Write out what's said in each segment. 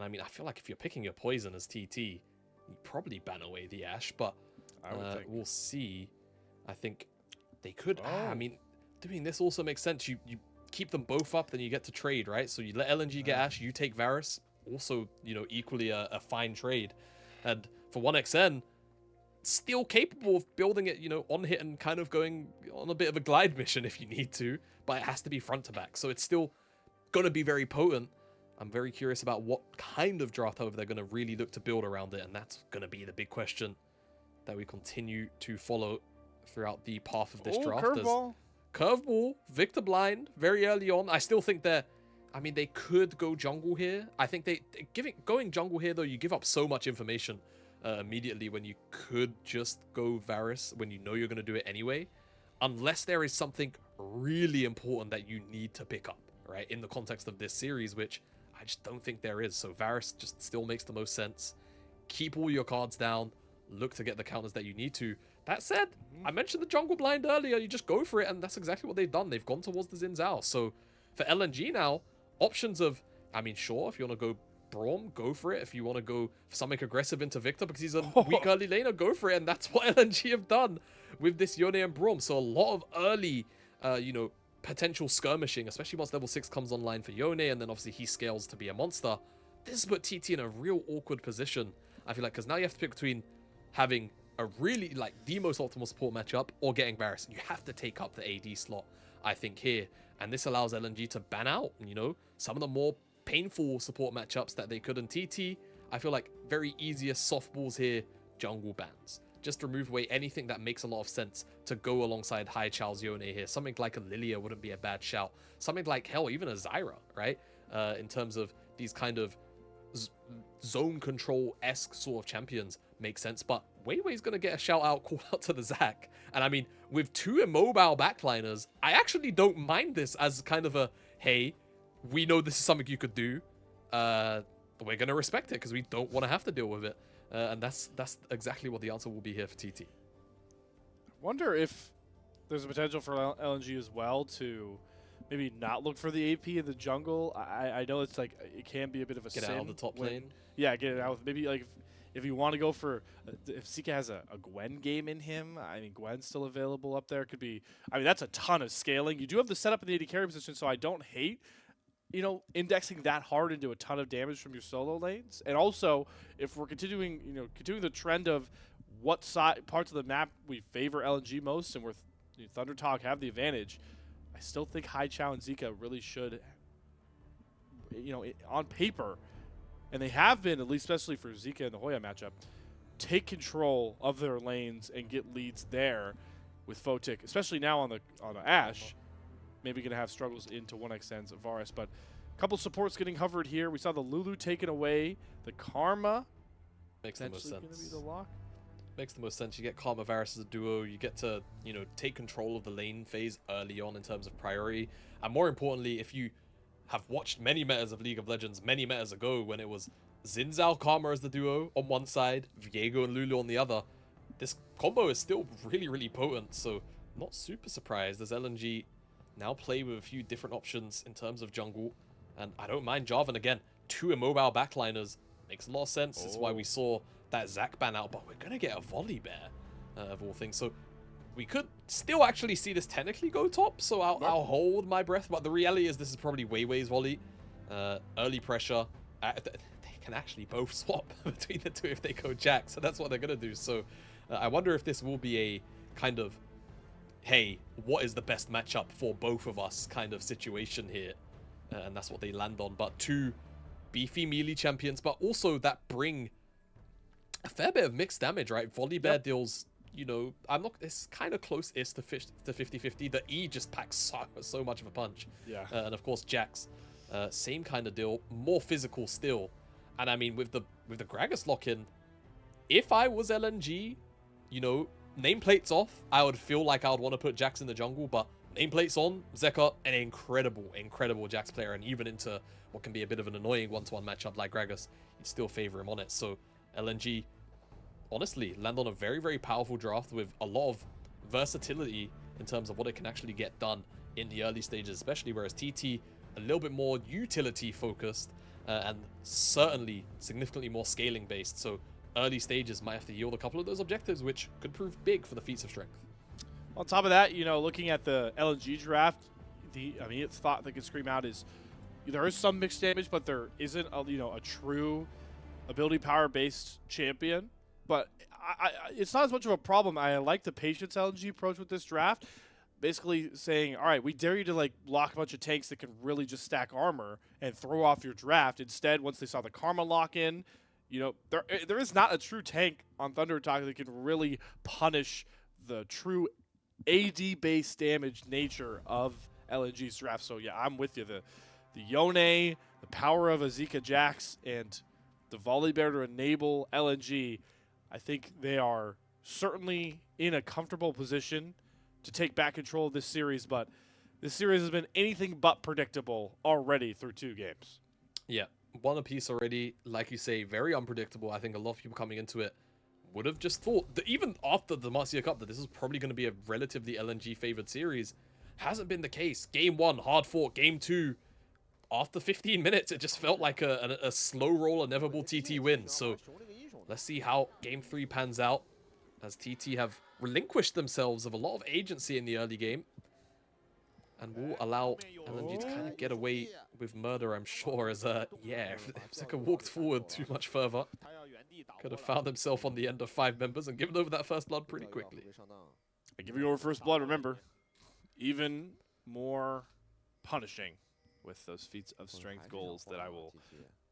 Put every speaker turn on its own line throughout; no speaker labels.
I mean, I feel like if you're picking your poison as TT, you probably ban away the Ashe, but we'll see. I think they could. I mean, doing this also makes sense. You keep them both up, then you get to trade, right? So you let LNG get Ashe, you take Varus. Also, you know, equally a fine trade. And for 1xN, still capable of building it, you know, on hit and kind of going on a bit of a glide mission if you need to, but it has to be front to back. So it's still going to be very potent. I'm very curious about what kind of draft, however, they're going to really look to build around it. And that's going to be the big question that we continue to follow throughout the path of this draft. Curveball, Victor blind, very early on. I still think I mean, they could go jungle here. I think going jungle here, though, you give up so much information immediately when you could just go Varus when you know you're going to do it anyway. Unless there is something really important that you need to pick up, right? In the context of this series, which I just don't think there is. So Varus just still makes the most sense. Keep all your cards down. Look to get the counters that you need to. That said, I mentioned the jungle blind earlier. You just go for it, and that's exactly what they've done. They've gone towards the Xin Zhao. So for LNG now, options of, I mean, sure, if you want to go Braum, go for it. If you want to go something aggressive into Victor because he's a weak early laner, go for it. And that's what LNG have done with this Yone and Braum. So a lot of early, you know, potential skirmishing, especially once level 6 comes online for Yone, and then obviously he scales to be a monster. This has put TT in a real awkward position, I feel like, because now you have to pick between having a really, like, the most optimal support matchup or getting Varus. You have to take up the AD slot, I think, here. And this allows LNG to ban out, you know, some of the more painful support matchups that they could in TT. I feel like very easiest softballs here, jungle bans. Just remove away anything that makes a lot of sense to go alongside Haichao's Yone here. Something like a Lilia wouldn't be a bad shout. Something like, hell, even a Zyra, right? In terms of these kind of zone control-esque sort of champions make sense. But WeiWei's going to get a shout-out, call out to the Zac. And I mean, with 2 immobile backliners, I actually don't mind this as kind of a, hey, we know this is something you could do. We're going to respect it because we don't want to have to deal with it. And that's exactly what the answer will be here for TT.
Wonder if there's a potential for LNG as well to maybe not look for the AP in the jungle. I know it's like it can be a bit of a
get
sin
out of the top lane.
Yeah, get it out. Maybe like if you want to go for if Zika has a Gwen game in him. I mean, Gwen's still available up there. Could be. I mean, that's a ton of scaling. You do have the setup in the AD carry position, so I don't hate, you know, indexing that hard into a ton of damage from your solo lanes. And also, if we're continuing the trend of what side parts of the map we favor LNG most, and ThunderTalk have the advantage, I still think Haichao and Zika really should, you know, on paper, and they have been, at least especially for Zika and the Hoya matchup, take control of their lanes and get leads there with Photic, especially now on the Ashe. Maybe going to have struggles into 1xN's Varus, but a couple supports getting hovered here. We saw the Lulu taken away, the Karma
makes the most sense.
Going to be the lock.
Makes the most sense. You get Karma Varus as a duo. You get to, you know, take control of the lane phase early on in terms of priority. And more importantly, if you have watched many metas of League of Legends many metas ago when it was Xin Zhao Karma as the duo on one side, Viego and Lulu on the other, this combo is still really, really potent. So not super surprised as LNG now play with a few different options in terms of jungle. And I don't mind Jarvan again. 2 immobile backliners makes a lot of sense. That's why we saw that Zac ban out, but we're going to get a volley bear of all things. So we could still actually see this technically go top, so I'll hold my breath. But the reality is this is probably WeiWei's volley. Early pressure. They can actually both swap between the two if they go Jack, so that's what they're going to do. So I wonder if this will be a kind of, hey, what is the best matchup for both of us kind of situation here. And that's what they land on. But 2 beefy melee champions, but also that bring a fair bit of mixed damage, right? Volley Bear deals, you know, it's kind of close-ish to 50-50. The E just packs so much of a punch.
Yeah.
And of course, Jax, same kind of deal, more physical still. And I mean, with the Gragas lock-in, if I was LNG, you know, nameplates off, I would feel like I would want to put Jax in the jungle, but nameplates on, Zeka, an incredible Jax player, and even into what can be a bit of an annoying one-to-one matchup like Gragas, you'd still favor him on it. So LNG, honestly, land on a very, very powerful draft with a lot of versatility in terms of what it can actually get done in the early stages, especially, whereas TT, a little bit more utility focused, and certainly significantly more scaling based. So early stages might have to yield a couple of those objectives, which could prove big for the feats of strength.
On top of that, you know, looking at the LNG draft, it's thought that could scream out is there is some mixed damage, but there isn't a true ability power based champion. But it's not as much of a problem. I like the patience LNG approach with this draft. Basically saying, all right, we dare you to like lock a bunch of tanks that can really just stack armor and throw off your draft. Instead, once they saw the Karma lock in, you know, there is not a true tank on ThunderTalk that can really punish the true AD-based damage nature of LNG's draft. So yeah, I'm with you. The Yone, the power of a Zika Jax, and the Volibear to enable LNG, I think they are certainly in a comfortable position to take back control of this series, but this series has been anything but predictable already through 2 games.
Yeah, one apiece already, like you say, very unpredictable. I think a lot of people coming into it would have just thought that even after the Marcia Cup that this is probably going to be a relatively LNG favored series. Hasn't been the case. Game 1, hard fought. Game 2, after 15 minutes, it just felt like a slow roll, inevitable TT win. So let's see how Game 3 pans out, as TT have relinquished themselves of a lot of agency in the early game, and will allow LNG to kind of get away with murder, I'm sure, as if Zika walked forward too much further, could have found himself on the end of 5 members and given over that first blood pretty quickly.
I give you over first blood, remember, even more punishing with those feats of strength goals that I will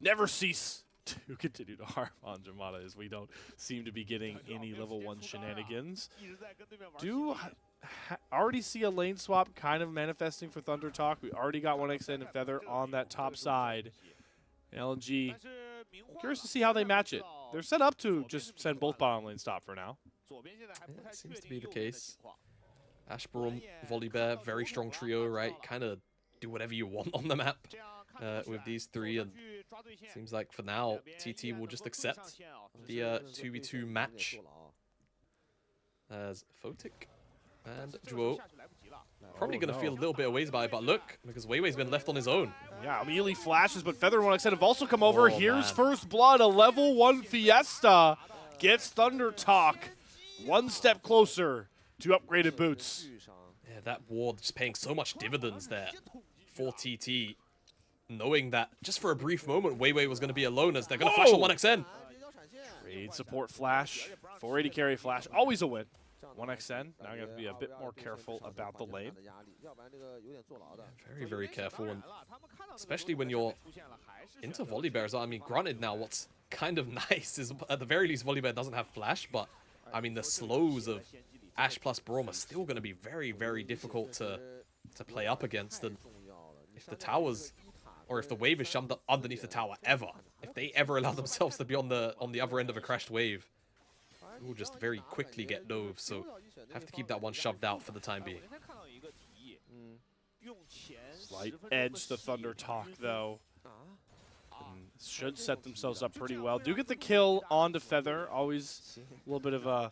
never cease to continue to harp on Jamada, as we don't seem to be getting any level 1 shenanigans. Do already see a lane swap kind of manifesting for ThunderTalk. We already got 1xN and Feather on that top side. And LNG, curious to see how they match it. They're set up to just send both bottom lane stop for now.
Yeah, it seems to be the case. Ashbarum, Volibear, very strong trio, right? Kind of do whatever you want on the map with these 3, and seems like for now TT will just accept the 2v2 match as Photic and Zhuo probably going to feel a little bit of ways by it, but look, because WeiWei's been left on his own.
Yeah, immediately flashes, but Feather and 1xN have also come over. Here's
man.
first blood, a level 1 Fiesta gets ThunderTalk 1 step closer to upgraded boots.
Yeah, that ward just paying so much dividends there for TT, knowing that just for a brief moment WeiWei was going to be alone, as they're going to flash on 1xN.
Trade support flash, 480 carry flash, always a win. 1xN, now you have to be a bit more careful about the lane.
Very, very careful, and especially when you're into Volibears. I mean, granted now what's kind of nice is at the very least Volibear doesn't have flash, but I mean the slows of Ashe plus Braum are still going to be very, very difficult to play up against. And if the towers, or if the wave is shoved underneath the tower ever, if they ever allow themselves to be on the other end of a crashed wave, it will just very quickly get dove. So have to keep that one shoved out for the time being.
Slight edge to ThunderTalk though. Should set themselves up pretty well. Do get the kill onto Feather. Always a little bit of a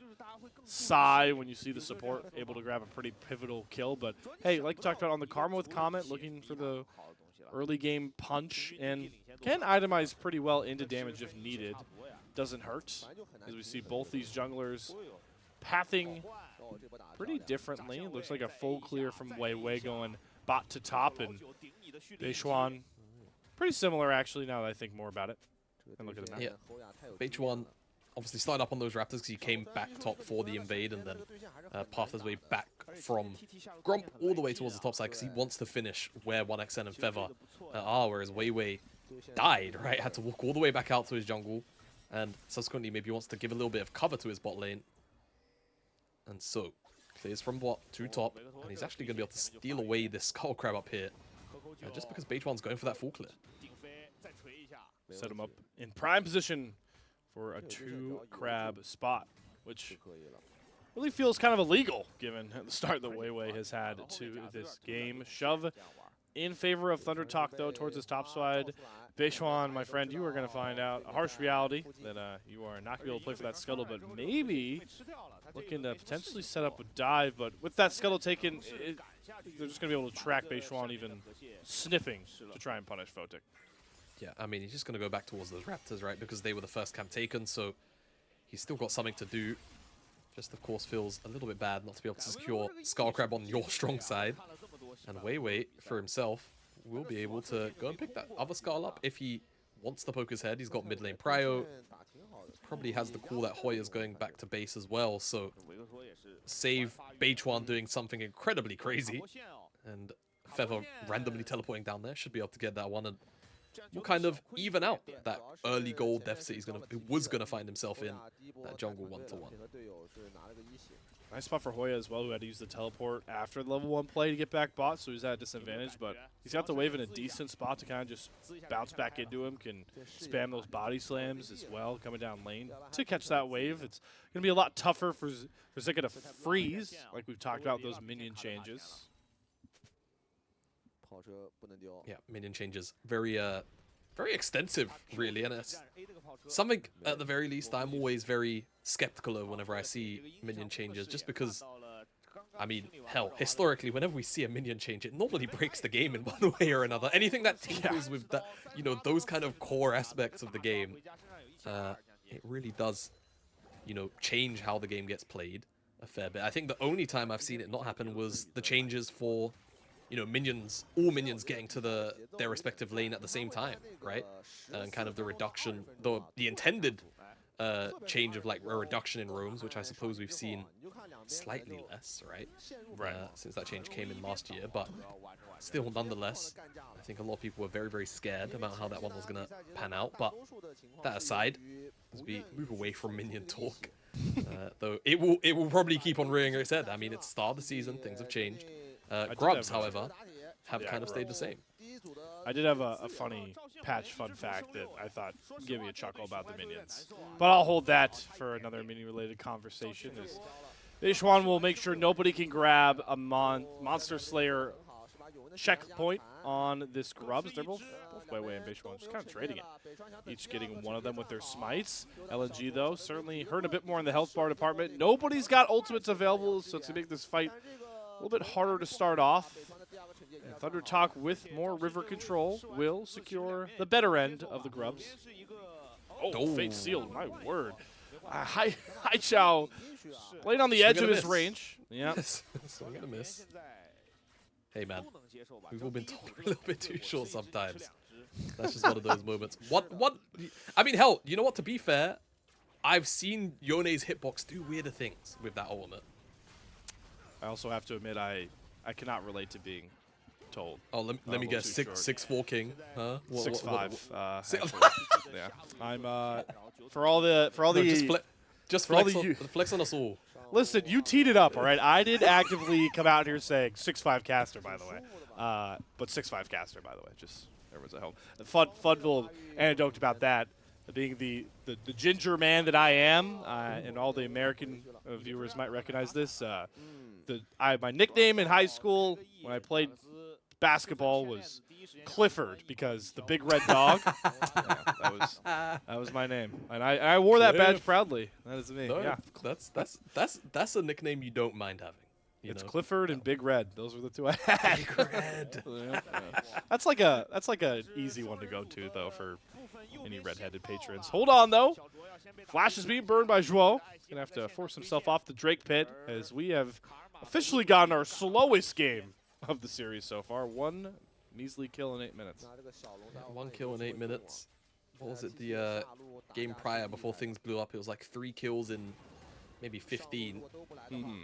sigh when you see the support able to grab a pretty pivotal kill. But hey, like you talked about on the Karma with Comet, looking for the early game punch and can itemize pretty well into damage if needed. Doesn't hurt, as we see both these junglers pathing pretty differently. It looks like a full clear from WeiWei going bot to top, and Beichuan pretty similar actually now that I think more about it. And look at the map.
Yeah, Beichuan obviously started up on those Raptors because he came back top for the invade and then pathed his way back from Grump all the way towards the top side because he wants to finish where 1xN and Feather are, whereas WeiWei died, right? Had to walk all the way back out to his jungle, and subsequently maybe wants to give a little bit of cover to his bot lane. And so, clears from bot to top, and he's actually going to be able to steal away this Skull Crab up here, just because Beichuan's going for that full clear.
Set him up in prime position for a 2-crab spot, which really feels kind of illegal given the start that WeiWei has had to this game. Shove in favor of ThunderTalk, though, towards his top side. Beichuan, my friend, you are going to find out a harsh reality that you are not going to be able to play for that scuttle, but maybe looking to potentially set up a dive. But with that scuttle taken, they're just going to be able to track Beichuan even sniffing to try and punish Photic.
Yeah, I mean, he's just going to go back towards those Raptors, right? Because they were the first camp taken, so he's still got something to do. Just, of course, feels a little bit bad not to be able to secure Skullcrab on your strong side. And WeiWei, for himself, will be able to go and pick that other Skull up if he wants to poke his head. He's got mid lane prio. Probably has the call that Hoya's going back to base as well, so save Beichuan doing something incredibly crazy. And Feather randomly teleporting down there should be able to get that one, and will kind of even out that early gold deficit he was gonna find himself in that jungle 1-to-1.
Nice spot for Hoya as well, who had to use the teleport after the level 1 play to get back bot, so he's at a disadvantage, but he's got the wave in a decent spot to kind of just bounce back into him, can spam those body slams as well, coming down lane to catch that wave. It's going to be a lot tougher for Zika to freeze, like we've talked about those minion changes.
Yeah, minion changes. Very extensive, really, and it's something, at the very least, I'm always very skeptical of whenever I see minion changes, just because, I mean, hell, historically, whenever we see a minion change, it normally breaks the game in one way or another. Anything that tinkers with that, you know, those kind of core aspects of the game, it really does, you know, change how the game gets played a fair bit. I think the only time I've seen it not happen was the changes for, you know, minions, all minions getting to their respective lane at the same time, right? And kind of the reduction, the intended change of like a reduction in roams, which I suppose we've seen slightly less, right? Since that change came in last year, but still, nonetheless, I think a lot of people were very, very scared about how that one was gonna pan out. But that aside, as we move away from minion talk, though it will probably keep on rearing its head. I mean, it's the start of the season, things have changed. Grubs, however, have kind of stayed the same.
I did have a funny patch fun fact that I thought give me a chuckle about the minions. But I'll hold that for another minion-related conversation. As Beichuan will make sure nobody can grab a Monster Slayer checkpoint on this Grubs. They're both WeiWei and Beichuan just kind of trading it. Each getting one of them with their smites. LNG, though, certainly hurt a bit more in the health bar department. Nobody's got ultimates available, so to make this fight a little bit harder to start off. And ThunderTalk with more river control will secure the better end of the Grubs. Oh, fate sealed, my word. Haichao playing on the edge of his range. Yeah.
So we're gonna miss. Hey man, we've all been told we're a little bit too short sometimes. That's just one of those moments. I mean, hell, you know what, to be fair, I've seen Yone's hitbox do weirder things with that ultimate.
I also have to admit, I cannot relate to being told.
Oh, let me guess, 6'4" king, huh?
6'5". Yeah, I'm for all the
just flex on us all.
Listen, you teed it up, all right. I did actively come out here saying 6'5" caster, by the way, but 6'5" caster, by the way. Just everyone's at home. A fun little anecdote about that. Being the ginger man that I am, and all the American viewers might recognize this. My nickname in high school when I played basketball was Clifford, because the big red dog. That was my name, and I wore that badge proudly. That is me.
No,
yeah,
that's a nickname you don't mind having.
It's Clifford and Big Red. Those were the two I had.
Big Red.
Yeah. That's like a easy one to go to though for any redheaded patrons. Hold on though. Flash is being burned by Zhuo. He's gonna have to force himself off the Drake pit as we have officially gotten our slowest game of the series so far. One measly kill in 8 minutes.
1 kill in 8 minutes. What was it, the game prior before things blew up? It was like 3 kills in maybe 15.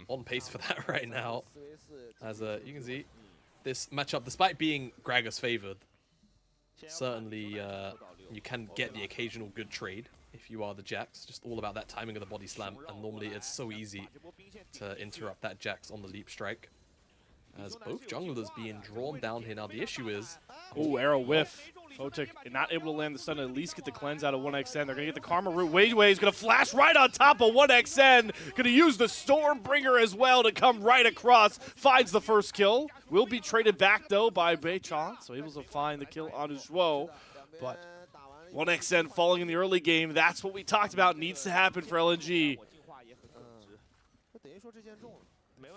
On pace for that right now. As you can see, this matchup, despite being Gragas favored, certainly you can get the occasional good trade if you are the Jax. Just all about that timing of the body slam, and normally it's so easy to interrupt that Jax on the leap strike. As both junglers being drawn down here. Now the issue is...
Oh, arrow whiff. Photic not able to land the stun and at least get the cleanse out of 1xN. They're going to get the Karma root. WeiWei is going to flash right on top of 1xN. Going to use the Stormbringer as well to come right across. Finds the first kill. Will be traded back, though, by Beichuan. So able to find the kill on Zhuo. But 1xN falling in the early game. That's what we talked about needs to happen for LNG.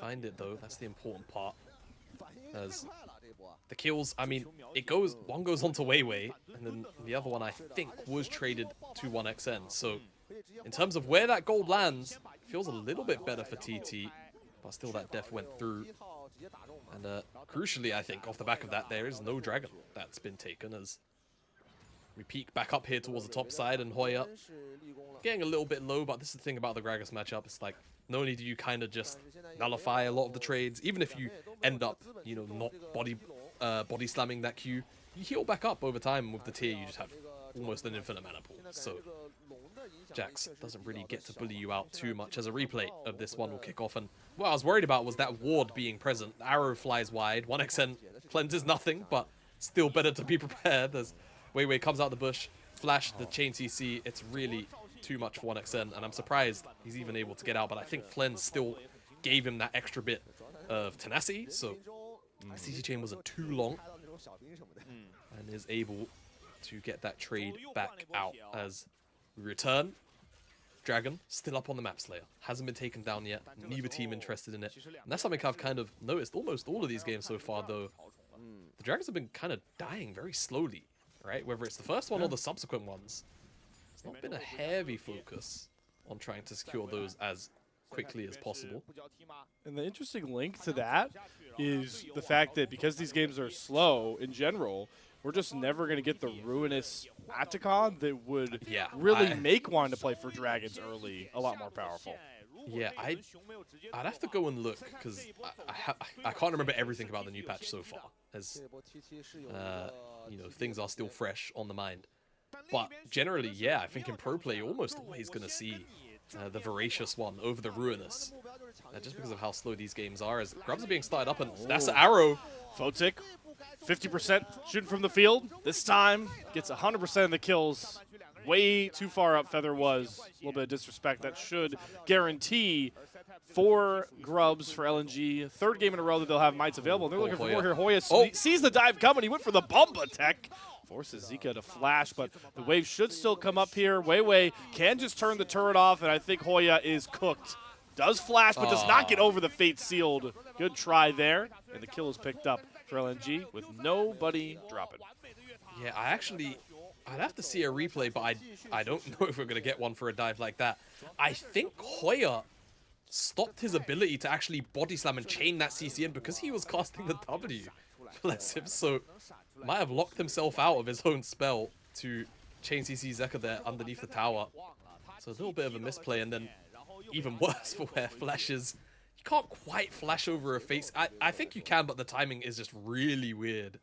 Find it, though. That's the important part. As the kills, I mean, one goes on to WeiWei, and then the other one I think was traded to 1xN. So in terms of where that gold lands, feels a little bit better for TT, but still that death went through. And crucially, I think off the back of that, there is no dragon that's been taken, as we peek back up here towards the top side, and Hoya getting a little bit low. But this is the thing about the Gragas matchup. It's like, not only do you kind of just nullify a lot of the trades, even if you end up, you know, not body slamming that Q, you heal back up over time. With the tier, you just have almost an infinite mana pool. So Jax doesn't really get to bully you out too much, as a replay of this one will kick off. And what I was worried about was that ward being present. The arrow flies wide, 1xN cleanses nothing, but still better to be prepared, as WeiWei comes out the bush, flash the chain CC. It's really too much for 1xN, and I'm surprised he's even able to get out, but I think Cleanse still gave him that extra bit of tenacity, so CC chain wasn't too long, and is able to get that trade back out. As we return, Dragon still up on the map, Slayer. Hasn't been taken down yet, neither team interested in it, and that's something I've kind of noticed almost all of these games so far, though. The Dragons have been kind of dying very slowly, right? Whether it's the first one or the subsequent ones. It's not been a heavy focus on trying to secure those as quickly as possible.
And the interesting link to that is the fact that because these games are slow in general, we're just never going to get the ruinous Atacon that would really make wanting to play for Dragons early a lot more powerful.
Yeah, I'd have to go and look, because I can't remember everything about the new patch so far, as you know, things are still fresh on the mind. But generally, yeah, I think in pro play, you're almost always going to see the voracious one over the ruinous, just because of how slow these games are. As grubs are being started up, and that's an arrow.
Photic, 50% shooting from the field. This time, gets 100% of the kills. Way too far up Feather was. A little bit of disrespect. That should guarantee 4 grubs for LNG. Third game in a row that they'll have mites available. They're looking for more here. Hoya sees the dive coming. He went for the Bomba tech. Forces Zika to flash, but the wave should still come up here. WeiWei can just turn the turret off, and I think Hoya is cooked. Does flash, but does not get over the Fate Sealed. Good try there, and the kill is picked up for LNG with nobody dropping.
Yeah, I'd have to see a replay, but I don't know if we're going to get one for a dive like that. I think Hoya stopped his ability to actually body slam and chain that CC in because he was casting the W. Bless him. So might have locked himself out of his own spell to chain CC Zeka there underneath the tower. So a little bit of a misplay, and then even worse for where flashes. You can't quite flash over a face. I think you can, but the timing is just really weird,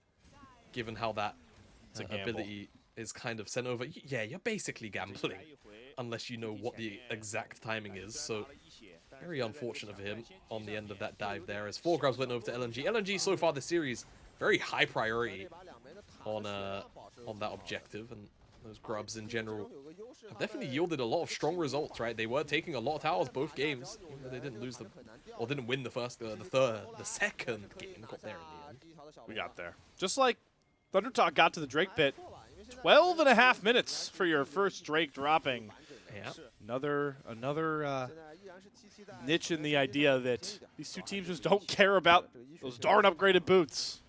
given how that ability is kind of sent over. Yeah, you're basically gambling, unless you know what the exact timing is. So very unfortunate for him on the end of that dive there, as 4 grubs went over to LNG. LNG so far this series, very high priority on that objective, and those grubs in general have definitely yielded a lot of strong results, right? They were taking a lot of towers both games, even though they didn't lose them, or didn't win the second game, got there in the end.
We got there. Just like ThunderTalk got to the Drake pit, 12.5 minutes for your first Drake dropping.
Yeah.
Another niche in the idea that these two teams just don't care about those darn upgraded boots.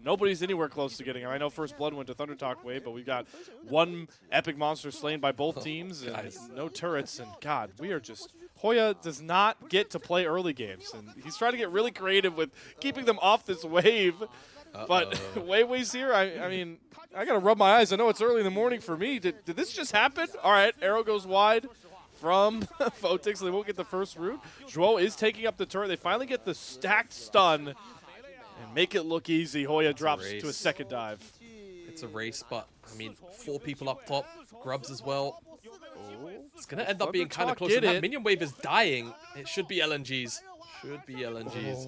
Nobody's anywhere close to getting them. I know First Blood went to ThunderTalk way, but we've got 1 epic monster slain by both teams and no turrets. And God, we are just... Hoya does not get to play early games, and he's trying to get really creative with keeping them off this wave. But WeiWei's here. I mean, I got to rub my eyes. I know it's early in the morning for me. Did this just happen? All right, arrow goes wide from Photic, so they won't get the first root. Zhuo is taking up the turret. They finally get the stacked stun and make it look easy. Hoya drops to a second dive.
It's a race, but, I mean, 4 people up top, grubs as well. It's going to end up being kind of close. That minion wave is dying. It should be LNG's. Should be LNG's.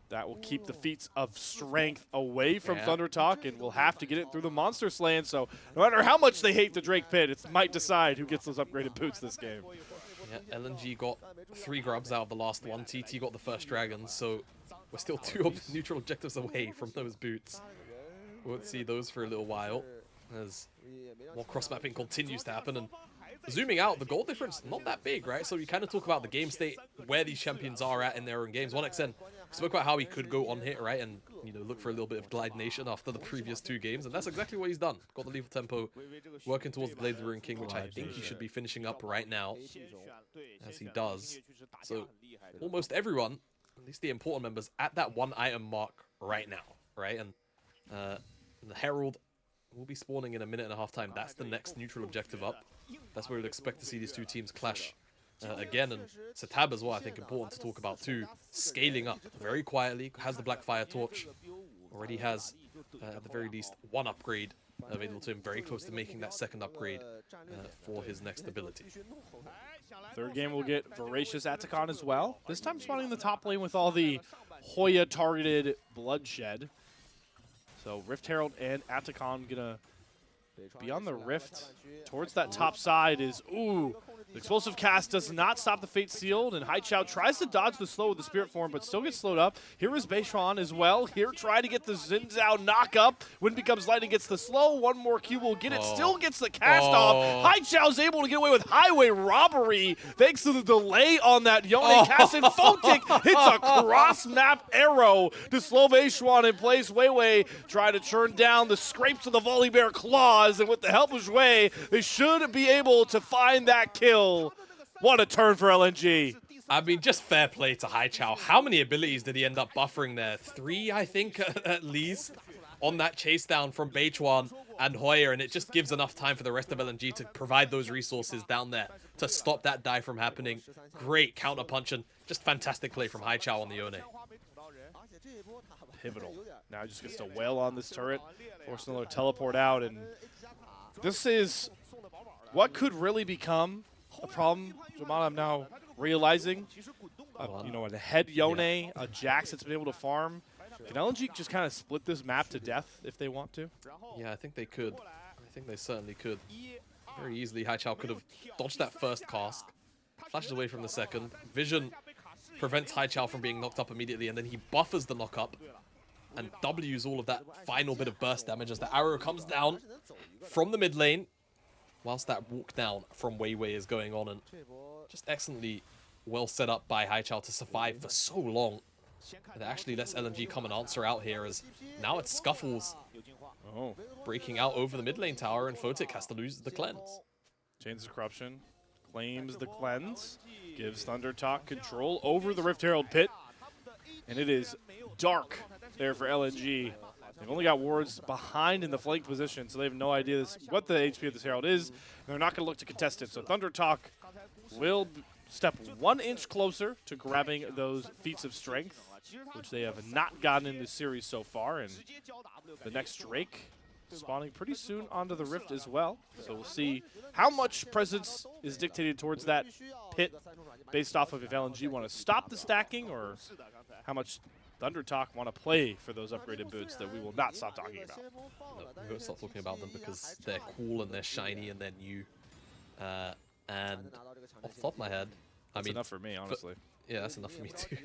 That will keep the feats of strength away from ThunderTalk, and we'll have to get it through the monster slaying. So no matter how much they hate the Drake pit, it might decide who gets those upgraded boots this game.
Yeah, LNG got 3 grubs out of the last one. TT got the first dragon, so we're still 2 neutral objectives away from those boots. We won't see those for a little while, as more cross-mapping continues to happen, and zooming out, the goal difference, not that big, right? So you kind of talk about the game state, where these champions are at in their own games. 1xN spoke about how he could go on hit, right? And, you know, look for a little bit of glide nation after the previous 2 games. And that's exactly what he's done. Got the lethal tempo, working towards the Blade of the Ruined King, which I think he should be finishing up right now, as he does. So almost everyone, at least the important members, at that 1 item mark right now, right? And the Herald will be spawning in a minute and a half time. That's the next neutral objective up. That's where we'd expect to see these 2 teams clash again. And SeTab as well, I think, important to talk about too. Scaling up very quietly, has the Black Fire Torch, already has, at the very least, 1 upgrade available to him, very close to making that 2nd upgrade for his next ability.
3rd game will get Voracious Atacon as well. This time spawning in the top lane with all the Hoya targeted bloodshed. So Rift Herald and Atacon gonna be on the Rift. Towards that top side is, ooh, the explosive cast does not stop the Fate Sealed, and Haichao tries to dodge the slow with the Spirit Form, but still gets slowed up. Here is Beichuan as well. Here trying to get the Xin Zhao knock up. Wind becomes lightning, gets the slow. 1 more Q will get it. Still gets the cast off. Haichao's able to get away with highway robbery thanks to the delay on that Yone cast, and Photic hits a cross-map arrow to slow Beichuan in place. WeiWei trying to turn down the scrapes of the Volley Bear claws, and with the help of Zhuo, they should be able to find that kill. What a turn for LNG.
I mean, just fair play to Haichao. How many abilities did he end up buffering there? 3, I think, at least, on that chase down from Beichuan and Hoya, and it just gives enough time for the rest of LNG to provide those resources down there to stop that die from happening. Great counter punch and just fantastic play from Haichao on the Yone.
Pivotal. Now just gets to wail on this turret, force another teleport out, and this is what could really become a problem. Jamada, I'm now realizing, you know, a head Yone, a Jax that's been able to farm. Can LNG just kind of split this map to death if they want to?
Yeah, I think they could. I think they certainly could. Very easily, Haichao could have dodged that first cask, flashes away from the second. Vision prevents Haichao from being knocked up immediately, and then he buffers the knock-up and W's all of that final bit of burst damage as the arrow comes down from the mid lane, whilst that walk down from WeiWei is going on, and just excellently well set up by Haichao to survive for so long. And it actually lets LNG come and answer out here, as now it's Scuffles breaking out over the mid lane tower, and Photic has to lose the cleanse.
Chains of Corruption claims the cleanse, gives ThunderTalk control over the Rift Herald pit, and it is dark there for LNG. They've only got wards behind in the flank position, so they have no idea what the HP of this Herald is, and they're not going to look to contest it. So ThunderTalk will step 1 inch closer to grabbing those feats of strength, which they have not gotten in this series so far, and the next Drake spawning pretty soon onto the Rift as well. So we'll see how much presence is dictated towards that pit based off of if LNG want to stop the stacking, or how much ThunderTalk want to play for those upgraded boots that we will not stop talking about.
No, we won't stop talking about them because they're cool and they're shiny and they're new. And off the top of my head,
That's enough for me, honestly.
Yeah, that's enough for me too.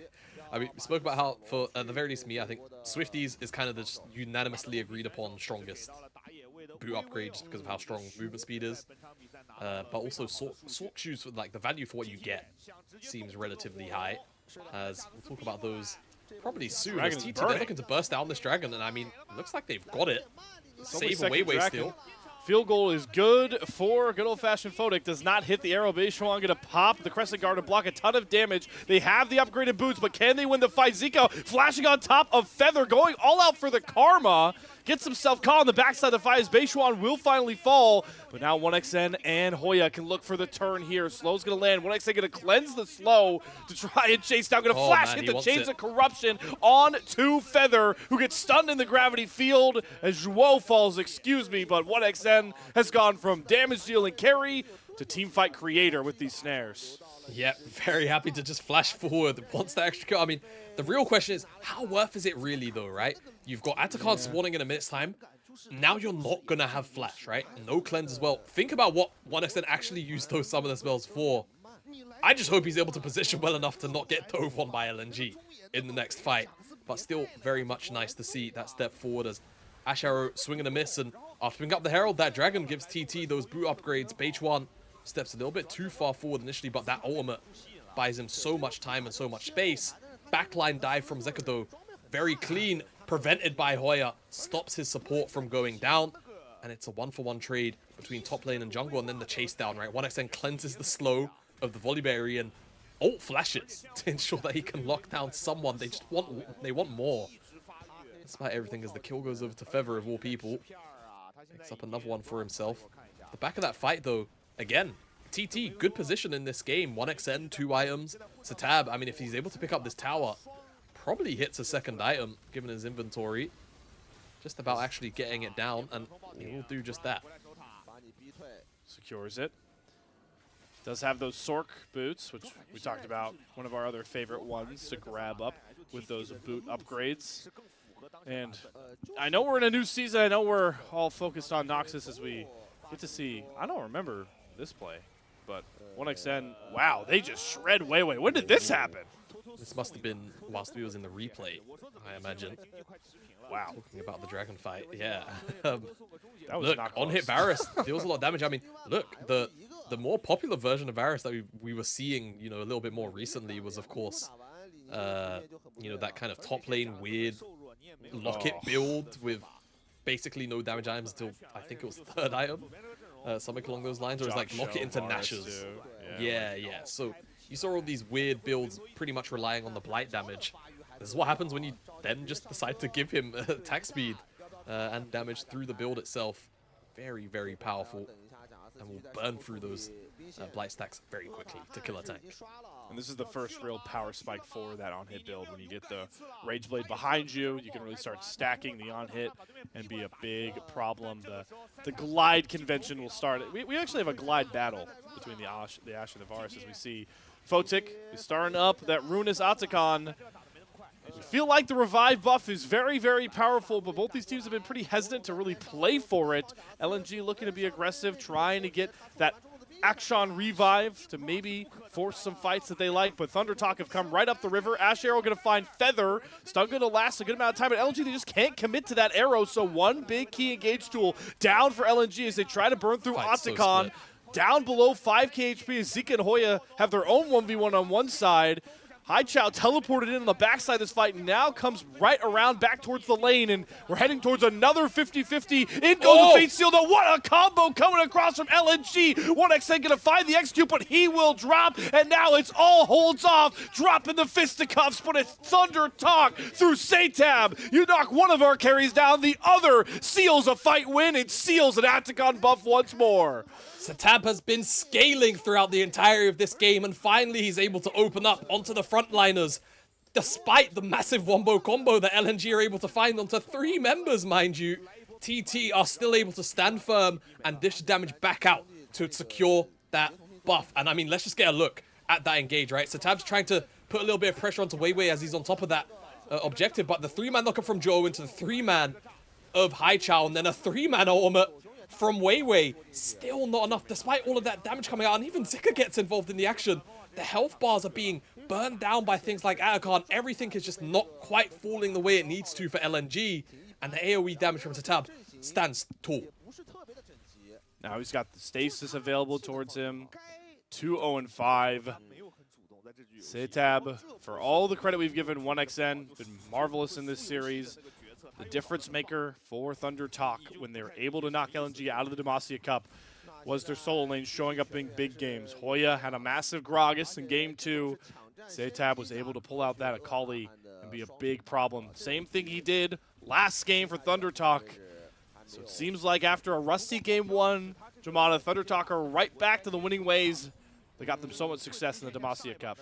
I mean, we spoke about how, for at the very least me, I think Swifties is kind of the unanimously agreed upon strongest boot upgrade just because of how strong movement speed is. But also Sork shoes, with like the value for what you get seems relatively high. As we'll talk about those probably soon. As TT, they're looking to burst down this dragon, and I mean, it looks like they've got it. Save WeiWei still.
Field goal is good for good old-fashioned Photic. Does not hit the arrow. Beichuan going to pop the Crescent Guard to block a ton of damage. They have the upgraded boots, but can they win the fight? Zika flashing on top of Feather, going all out for the Karma. Gets himself caught on the backside of the fight as Beichuan will finally fall. But now 1xN and Hoya can look for the turn here. Slow's going to land. 1xN going to cleanse the slow to try and chase down. Going to flash, hit the Chains of Corruption on to Feather, who gets stunned in the gravity field as Zhuo falls, excuse me. But 1xN has gone from damage dealing carry to teamfight creator with these snares.
Yeah, very happy to just flash forward once that extra kill. I mean, the real question is, how worth is it really though, right? You've got Atacon spawning in a minute's time. Now you're not going to have flash, right? No cleanse as well. Think about what 1xN actually used those summoner spells for. I just hope he's able to position well enough to not get dove on by LNG in the next fight. But still very much nice to see that step forward as Ash Arrow swing and a miss, and after swing up the Herald, that dragon gives TT those boot upgrades. Beichuan steps a little bit too far forward initially, but that ultimate buys him so much time and so much space. Backline dive from Zika though, very clean, prevented by Hoya, stops his support from going down. And it's a 1-for-1 trade between top lane and jungle, and then the chase down, right? 1xN cleanses the slow of the Volibear and ult flashes to ensure that he can lock down someone. They want more. Despite everything, as the kill goes over to Feather of all people. Picks up another one for himself. The back of that fight though, again, TT, good position in this game. 1xN, 2 items. SeTab, I mean, if he's able to pick up this tower, probably hits a second item, given his inventory. Just about actually getting it down, and he will do just that.
Secures it. Does have those Sork boots, which we talked about, one of our other favorite ones to grab up with those boot upgrades. And I know we're in a new season. I know we're all focused on Noxus as we get to see. I don't remember this play, but 1xN, wow, they just shred WeiWei. When did this happen?
This must have been whilst we was in the replay, I imagine.
Wow.
Talking about the dragon fight, yeah.
That was
look,
not
on hit Varus deals a lot of damage. I mean, look, the more popular version of Varus that we were seeing, you know, a little bit more recently was, of course, you know, that kind of top lane weird locket build with basically no damage items until I think it was third item, something along those lines, or it was like lock it into Nash's. Yeah. So you saw all these weird builds pretty much relying on the blight damage. This is what happens when you then just decide to give him attack speed and damage through the build itself. Very, very powerful, and will burn through those blight stacks very quickly to kill a tank.
And this is the first real power spike for that on-hit build. When you get the Rage Blade behind you, you can really start stacking the on-hit and be a big problem. The glide convention will start. We actually have a glide battle between the Ashe and the Varus, as we see Photic is starting up that Ruinous Atacon. We feel like the revive buff is very, very powerful, but both these teams have been pretty hesitant to really play for it. LNG looking to be aggressive, trying to get that Action revive to maybe force some fights that they like, but ThunderTalk have come right up the river. Ash Arrow going to find Feather. Stun going to last a good amount of time, but LNG, they just can't commit to that arrow, so one big key engage tool down for LNG as they try to burn through Atacon. Down below 5k HP as Zika and Hoya have their own 1v1 on one side. Haichao teleported in on the backside of this fight and now comes right around back towards the lane, and we're heading towards another 50-50. In goes the Fate Seal, though. What a combo coming across from LNG. 1xN gonna find the execute, but he will drop, and now it's all holds off, dropping the fisticuffs, but it's ThunderTalk through SeTab. You knock one of our carries down, the other seals a fight win and seals an Atacon buff once more.
SeTab has been scaling throughout the entirety of this game, and finally he's able to open up onto the frontliners, despite the massive wombo combo that LNG are able to find onto 3 members, mind you. TT are still able to stand firm and dish damage back out to secure that buff. And I mean, let's just get a look at that engage, right? SeTab's trying to put a little bit of pressure onto WeiWei as he's on top of that objective, but the 3-man knocker from Zhuo into the 3-man of Haichao, and then a 3-man ultimate from WeiWei. Still not enough, despite all of that damage coming out, and even Zika gets involved in the action. The health bars are being burned down by things like Atacon. Everything is just not quite falling the way it needs to for LNG, and the AoE damage from SeTab stands tall.
Now he's got the stasis available towards him. 2-0-5. SeTab, for all the credit we've given 1xN, been marvelous in this series. The difference maker for ThunderTalk when they were able to knock LNG out of the Demacia Cup was their solo lane showing up in big games. Hoya had a massive Gragas in game 2. SeTab was able to pull out that Akali and be a big problem. Same thing he did last game for ThunderTalk. So it seems like after a rusty game 1, Jamada, ThunderTalk are right back to the winning ways. They got them so much success in the Demacia Cup.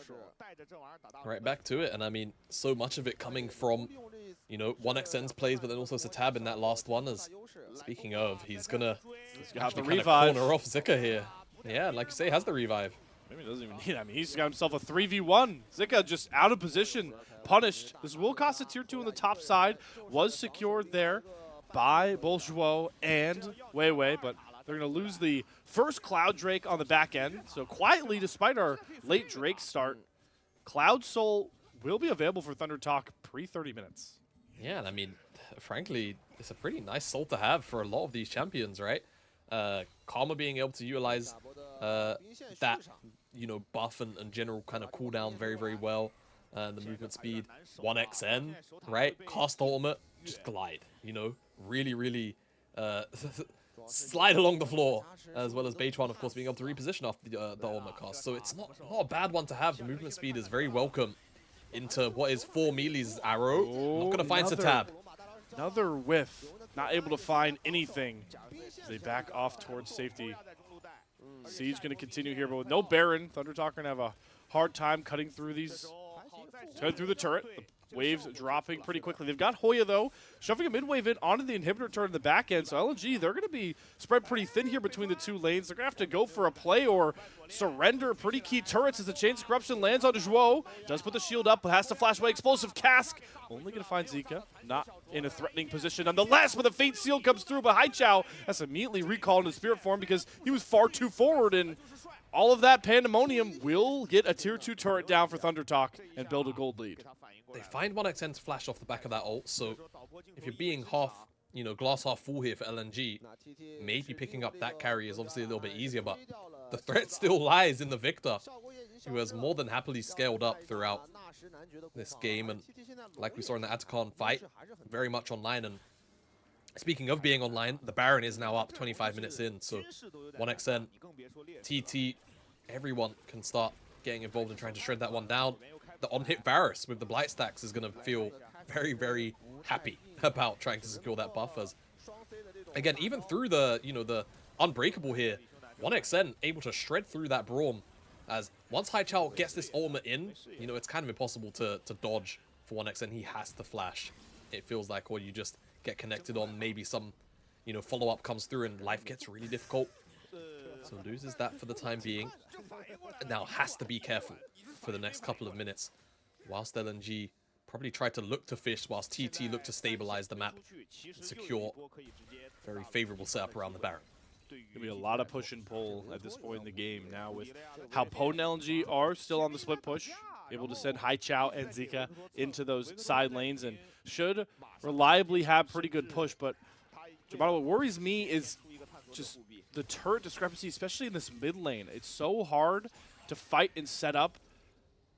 Right back to it, and I mean, so much of it coming from, you know, 1xN's plays, but then also SeTab in that last one. As speaking of, he's gonna
have the revive.
Corner off Zika here. Yeah, like you say, has the revive.
Maybe he doesn't even need it. I mean, he's got himself a 3v1. Zika just out of position, punished. This will cost a tier 2 on the top side. Was secured there by both Zhuo and WeiWei, but they're going to lose the first Cloud Drake on the back end. So quietly, despite our late Drake start, Cloud Soul will be available for ThunderTalk pre-30 minutes.
Yeah, and I mean, frankly, it's a pretty nice soul to have for a lot of these champions, right? Karma being able to utilize that, you know, buff and general kind of cooldown very, very well. The movement speed, 1xn, right? Cast ultimate, just glide, you know? Really, really slide along the floor, as well as Beichuan, of course, being able to reposition after the ultimate cast. So it's not a bad one to have. The movement speed is very welcome into what is 4 Meelee's arrow. Not going to find SeTab.
Another whiff. Not able to find anything as they back off towards safety. Siege going to continue here, but with no Baron, ThunderTalk going to have a hard time cutting through these. Cutting through the turret. The waves dropping pretty quickly. They've got Hoya, though, shoving a mid-wave in onto the inhibitor turret in the back end. So LNG, they're going to be spread pretty thin here between the two lanes. They're going to have to go for a play or surrender pretty key turrets as the Chains of Corruption lands on Zhuo. Does put the shield up, but has to flash away. Explosive cask. Only going to find Zika. Not in a threatening position nonetheless, but the Fate Seal comes through. But Haichao has immediately recalled into Spirit form because he was far too forward, and all of that pandemonium will get a tier 2 turret down for ThunderTalk and build a gold lead.
They find 1xn's flash off the back of that ult, so if you're being half, you know, glass half full here for LNG, maybe picking up that carry is obviously a little bit easier, but the threat still lies in the Victor, who has more than happily scaled up throughout this game, and like we saw in the Atacon fight, very much online. And speaking of being online, the Baron is now up 25 minutes in, so 1xn, TT, everyone can start getting involved in trying to shred that one down. The on-hit Varus with the Blight stacks is going to feel very, very happy about trying to secure that buff. As again, even through the, you know, the Unbreakable here, 1xn able to shred through that Braum, as once Haichao gets this ultimate in, you know, it's kind of impossible to dodge for 1xn. He has to flash, it feels like, or you just get connected on, maybe some, you know, follow-up comes through and life gets really difficult. So loses that for the time being. Now has to be careful for the next couple of minutes, whilst LNG probably tried to look to fish, whilst TT looked to stabilize the map and secure very favorable setup around the Baron.
Gonna be a lot of push and pull at this point in the game now, with how potent LNG are still on the split push, able to send Haichao and Zika into those side lanes and should reliably have pretty good push. But Jamada, what worries me is just the turret discrepancy, especially in this mid lane. It's so hard to fight and set up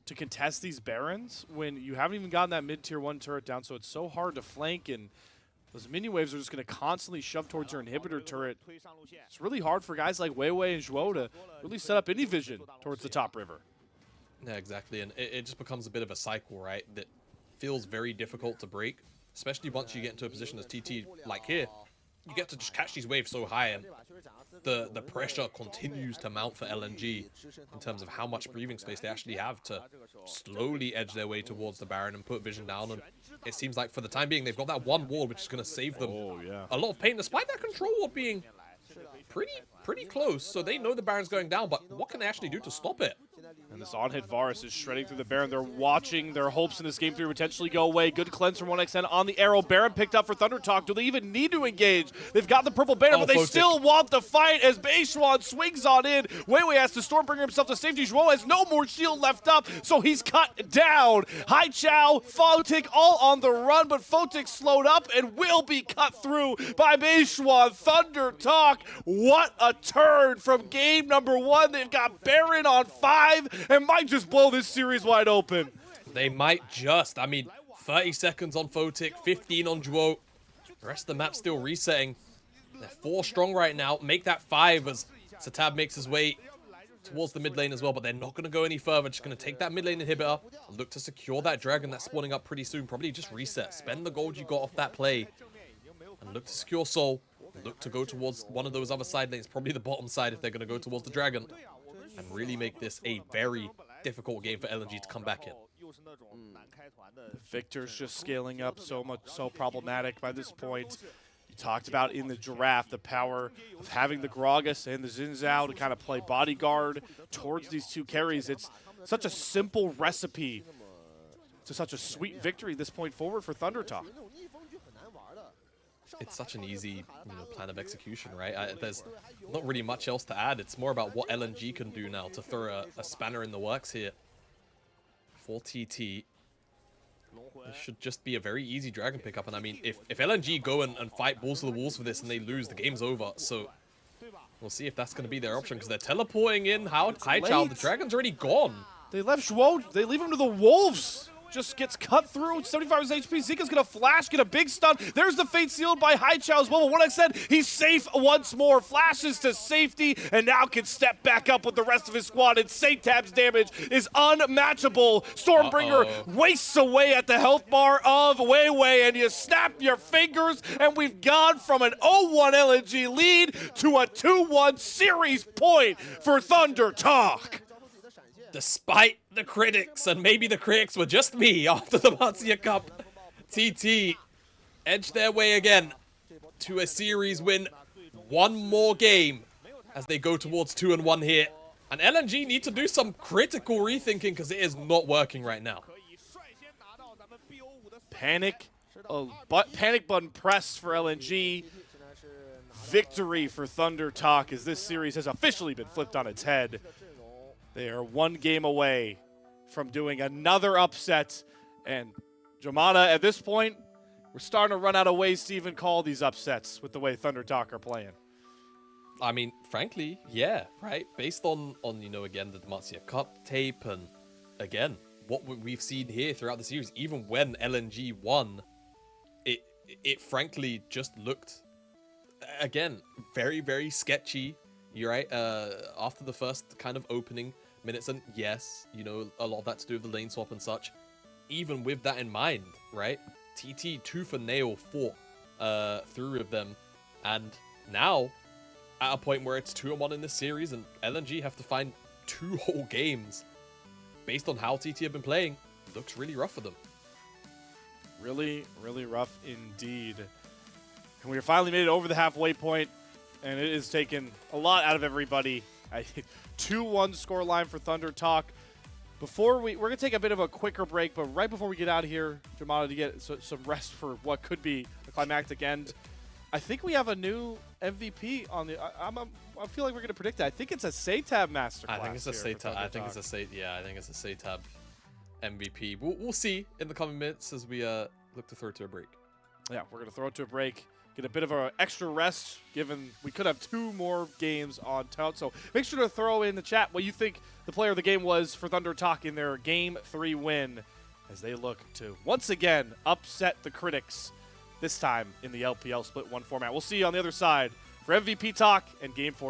to contest these Barons when you haven't even gotten that mid-tier 1 turret down, so it's so hard to flank, and those minion waves are just going to constantly shove towards your inhibitor turret. It's really hard for guys like WeiWei and Zhuo to really set up any vision towards the top river.
Yeah, exactly, and it just becomes a bit of a cycle, right, that feels very difficult to break, especially once you get into a position as TT, like here. You get to just catch these waves so high, and the pressure continues to mount for LNG in terms of how much breathing space they actually have to slowly edge their way towards the Baron and put vision down. And it seems like for the time being, they've got that one ward, which is going to save them a lot of pain, despite that control ward being pretty close. So they know the Baron's going down, but what can they actually do to stop it?
And this on-hit Varus is shredding through the Baron. They're watching their hopes in this game 3 potentially go away. Good cleanse from 1xn on the arrow. Baron picked up for ThunderTalk. Do they even need to engage? They've got the purple banner, but they
Photic
still want the fight as Beichuan swings on in. WeiWei has to Stormbringer himself to safety. Zhuo has no more shield left up, so he's cut down. Haichao, Photic all on the run, but Photic slowed up and will be cut through by Beichuan. ThunderTalk, what a turn from game number 1. They've got Baron on 5 and might just blow this series wide open.
They might just. I mean, 30 seconds on Photic, 15 on Zhuo. The rest of the map still resetting. They're 4 strong right now. Make that 5 as SeTab makes his way towards the mid lane as well, but they're not going to go any further. Just going to take that mid lane inhibitor and look to secure that dragon that's spawning up pretty soon. Probably just reset. Spend the gold you got off that play and look to secure soul. Look to go towards one of those other side lanes, probably the bottom side if they're going to go towards the dragon, and really make this a very difficult game for LNG to come back in.
Victor's just scaling up so problematic by this point. You talked about in the draft the power of having the Gragas and the Xin Zhao to kind of play bodyguard towards these 2 carries. It's such a simple recipe to such a sweet victory this point forward for ThunderTalk.
It's such an easy, plan of execution, right? There's not really much else to add. It's more about what LNG can do now to throw a spanner in the works here for TT. It should just be a very easy dragon pickup. And I mean, if LNG go and fight balls to the walls for this and they lose, the game's over. So We'll see if that's going to be their option because they're teleporting in. Haichao,
late.
the Dragon's already gone.
They left Zhuo. They leave him to the Wolves. Just gets cut through. 75 HP. Zika's going to flash, get a big stun. There's the fate sealed by Haichao as well. But what I said, he's safe once more. Flashes to safety and now can step back up with the rest of his squad. And SeTab's damage is unmatchable. Stormbringer wastes away at the health bar of WeiWei. And you snap your fingers. And we've gone from an 0-1 LNG lead to a 2-1 series point for ThunderTalk.
Despite the critics, and maybe the critics were just me after the Matsuya Cup, TT edged their way again to a series win. One more game as they go towards 2-1 here. And LNG need to do some critical rethinking because it is not working right now.
Panic button pressed for LNG. Victory for ThunderTalk as this series has officially been flipped on its head. They are one game away from doing another upset. And Jamada, at this point, we're starting to run out of ways to even call these upsets with the way ThunderTalk are playing.
I mean, frankly, yeah, right? Based on you know, again, the Matsuya Cup tape and, again, what we've seen here throughout the series, even when LNG won, it frankly just looked, again, very, very sketchy. You're right, after the first kind of opening minutes, and yes, you know, a lot of that to do with the lane swap and such. Even with that in mind, right, TT tooth and nail fought through with them, and now at a point where it's 2-1 in this series, and LNG have to find 2 whole games based on how TT have been playing. Looks really rough for them.
Really, really rough indeed. And we finally made it over the halfway point, and it has taken a lot out of everybody. 2-1 scoreline for ThunderTalk. We're going to take a bit of a quicker break, but right before we get out of here, Jamada, to get some rest for what could be a climactic end, I think we have a new MVP on the. I feel like we're going to predict that. I think it's a SeTab masterclass.
I think it's a SeTab. I think it's a SeTab MVP. We'll see in the coming minutes as we look to throw it to a break.
Yeah, we're going to throw it to a break. Get a bit of an extra rest, given we could have 2 more games on tout. So make sure to throw in the chat what you think the player of the game was for ThunderTalk in their Game 3 win as they look to, once again, upset the critics, this time in the LPL Split 1 format. We'll see you on the other side for MVP talk and Game 4.